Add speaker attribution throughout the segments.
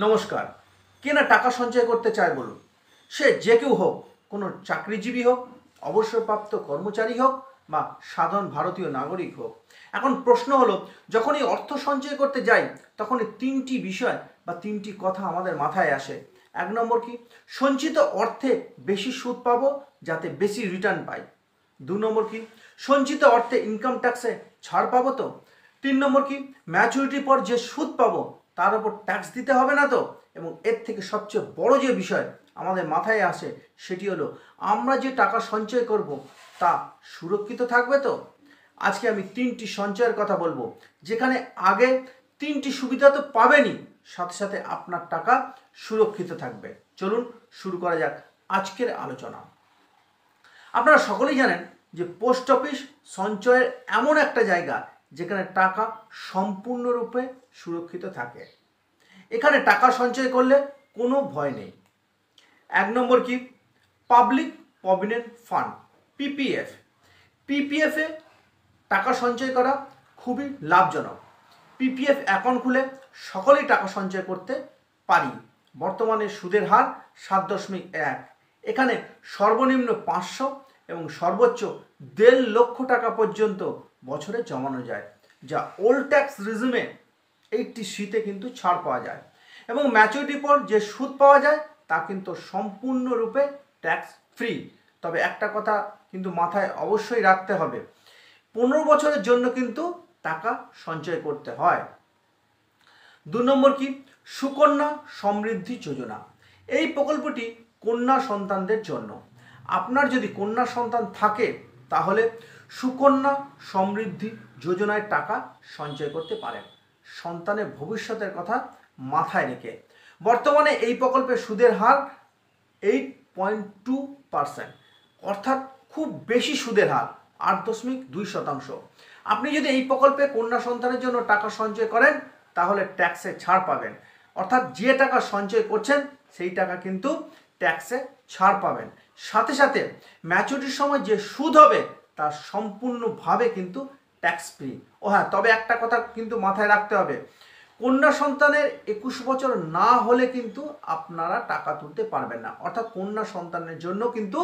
Speaker 1: নমস্কার। কে না টাকা সঞ্চয় করতে চায় বলুন? সে যে কেউ হোক, কোনো চাকরিজীবী হোক, অবসরপ্রাপ্ত কর্মচারী হোক বা সাধারণ ভারতীয় নাগরিক হোক। এখন প্রশ্ন হলো, যখন এই অর্থ সঞ্চয় করতে যাই তখন এই তিনটি বিষয় বা তিনটি কথা আমাদের মাথায় আসে। এক নম্বর কি, সঞ্চিত অর্থে বেশি সুদ পাবো যাতে বেশি রিটার্ন পাই। দু নম্বর কি, সঞ্চিত অর্থে ইনকাম ট্যাক্সে ছাড় পাবো তো। তিন নম্বর কি, ম্যাচুরিটির পর যে সুদ পাবো তার উপর ট্যাক্স দিতে হবে না তো। এবং এর থেকে সবচেয়ে বড় যে বিষয় আমাদের মাথায় আসে সেটি হলো, আমরা যে টাকা সঞ্চয় করব তা সুরক্ষিত থাকবে তো। আজকে আমি তিনটি সঞ্চয়ের কথা বলবো, যেখানে আগে তিনটি সুবিধা তো পাবেনই, সাথে সাথে আপনার টাকা সুরক্ষিত থাকবে। চলুন শুরু করা যাক আজকের আলোচনা। আপনারা সকলেই জানেন যে পোস্ট অফিস সঞ্চয়ের এমন একটা জায়গা যেখানে টাকা সম্পূর্ণরূপে সুরক্ষিত থাকে। এখানে টাকা সঞ্চয় করলে কোনো ভয় নেই। এক নম্বর কি, পাবলিক প্রভিডেন্ট ফান্ড, পিপিএফ। পিপিএফে টাকা সঞ্চয় করা খুবই লাভজনক। পিপিএফ অ্যাকাউন্ট খুলে সকলেই টাকা সঞ্চয় করতে পারি। বর্তমানে সুদের হার 7.1। এখানে সর্বনিম্ন 500 এবং সর্বোচ্চ 1.5 লক্ষ টাকা পর্যন্ত বছরে জমানো যায়, যা ওল্ড ট্যাক্স রিজিমে 80C-তে কিন্তু ছাড় পাওয়া যায়। এবং ম্যাচুরিটির পর যে সুদ পাওয়া যায় তা কিন্তু সম্পূর্ণরূপে ট্যাক্স ফ্রি। তবে একটা কথা কিন্তু মাথায় অবশ্যই রাখতে হবে, 15 বছরের জন্য কিন্তু টাকা সঞ্চয় করতে হয়। দু নম্বর কি, সুকন্যা সমৃদ্ধি যোজনা। এই প্রকল্পটি কন্যা সন্তানদের জন্য। আপনার যদি কন্যা সন্তান থাকে তাহলে সুকন্যা সমৃদ্ধি যোজনায় টাকা সঞ্চয় করতে পারেন, সন্তানের ভবিষ্যতের কথা মাথায় রেখে। বর্তমানে এই প্রকল্পের সুদের হার 8.2%, অর্থাৎ খুব বেশি সুদের হার, 8.2%। আপনি যদি এই প্রকল্পে কন্যা সন্তানের জন্য টাকা সঞ্চয় করেন তাহলে ট্যাক্সে ছাড় পাবেন, অর্থাৎ যে টাকা সঞ্চয় করছেন সেই টাকা কিন্তু ট্যাক্সে ছাড় পাবেন। সাথে সাথে ম্যাচুরিটির সময় যে সুদ হবে তা সম্পূর্ণভাবে কিন্তু ট্যাক্স ফ্রি। ও হ্যাঁ, তবে একটা কথা কিন্তু মাথায় রাখতে হবে, কন্যা সন্তানের 21 বছর না হলে কিন্তু আপনারা টাকা তুলতে পারবেন না। অর্থাৎ কন্যা সন্তানের জন্য কিন্তু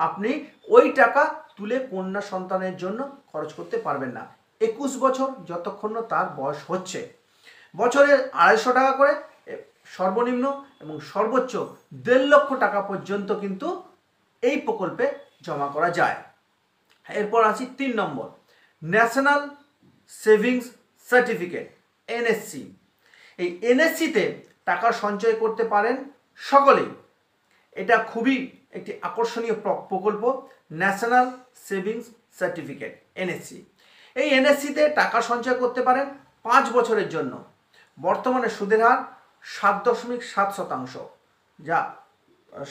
Speaker 1: আপনি ওই টাকা তুলে কন্যা সন্তানের জন্য খরচ করতে পারবেন না 21 বছর যতক্ষণ না তার বয়স হচ্ছে। বছরে 250 টাকা করে সর্বনিম্ন এবং সর্বোচ্চ 1.5 লক্ষ টাকা পর্যন্ত কিন্তু এই প্রকল্পে জমা করা যায়। এরপর আসি 3 নম্বর, ন্যাশনাল সেভিংস সার্টিফিকেট, এনএসসি। এই এনএসসিতে টাকা সঞ্চয় করতে পারেন সকলেই। এটা খুবই একটি আকর্ষণীয় প্রকল্প, ন্যাশনাল সেভিংস সার্টিফিকেট, এনএসসি। এই এনএসসিতে টাকা সঞ্চয় করতে পারেন 5 বছরের জন্য। বর্তমানে সুদের হার 7.7%, যা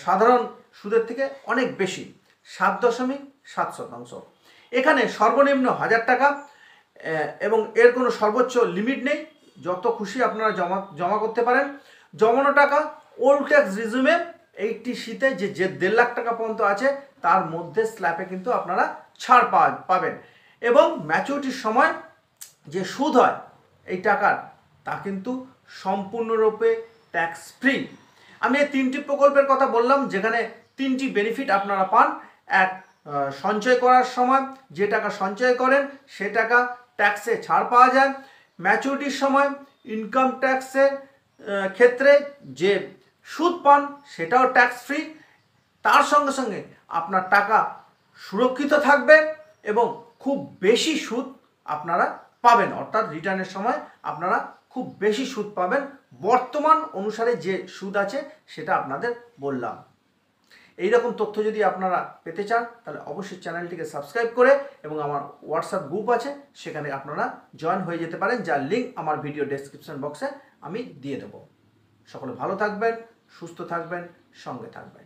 Speaker 1: সাধারণ সুদের থেকে অনেক বেশি, 7.7%। এখানে সর্বনিম্ন 1000 টাকা এবং এর কোনো সর্বোচ্চ লিমিট নেই, যত খুশি আপনারা জমা করতে পারেন। জমানো টাকা ওল্ড ট্যাক্স রিজিমে 80C-তে যে 1.5 লাখ টাকা পর্যন্ত আছে তার মধ্যে স্ল্যাবে কিন্তু আপনারা ছাড় পাবেন। এবং ম্যাচুরিটির সময় যে সুদ হয় এই টাকার তা কিন্তু সম্পূর্ণরূপে ট্যাক্স ফ্রি। আমি এই 3টি প্রকল্পের কথা বললাম, যেখানে 3টি বেনিফিট আপনারা পান। এক, সঞ্চয় করার সময় যে টাকা সঞ্চয় করেন সে টাকা ট্যাক্সে ছাড় পাওয়া যায়। ম্যাচুরিটির সময় ইনকাম ট্যাক্সের ক্ষেত্রে যে সুদ পান সেটাও ট্যাক্স ফ্রি। তার সঙ্গে সঙ্গে আপনার টাকা সুরক্ষিত থাকবে এবং খুব বেশি সুদ আপনারা পাবেন, অর্থাৎ রিটার্নের সময় আপনারা খুব বেশি সুদ পাবেন। বর্তমান অনুসারে যে সুদ আছে সেটা আপনাদের বললাম। এই রকম তথ্য যদি আপনারা পেতে চান তাহলে অবশ্যই চ্যানেলটিকে সাবস্ক্রাইব করে এবং আমার হোয়াটসঅ্যাপ গ্রুপ আছে সেখানে আপনারা জয়েন হয়ে যেতে পারেন, যার লিঙ্ক আমার ভিডিও ডেসক্রিপশন বক্সে আমি দিয়ে দেবো। সকলে ভালো থাকবেন, সুস্থ থাকবেন, সঙ্গে থাকবেন।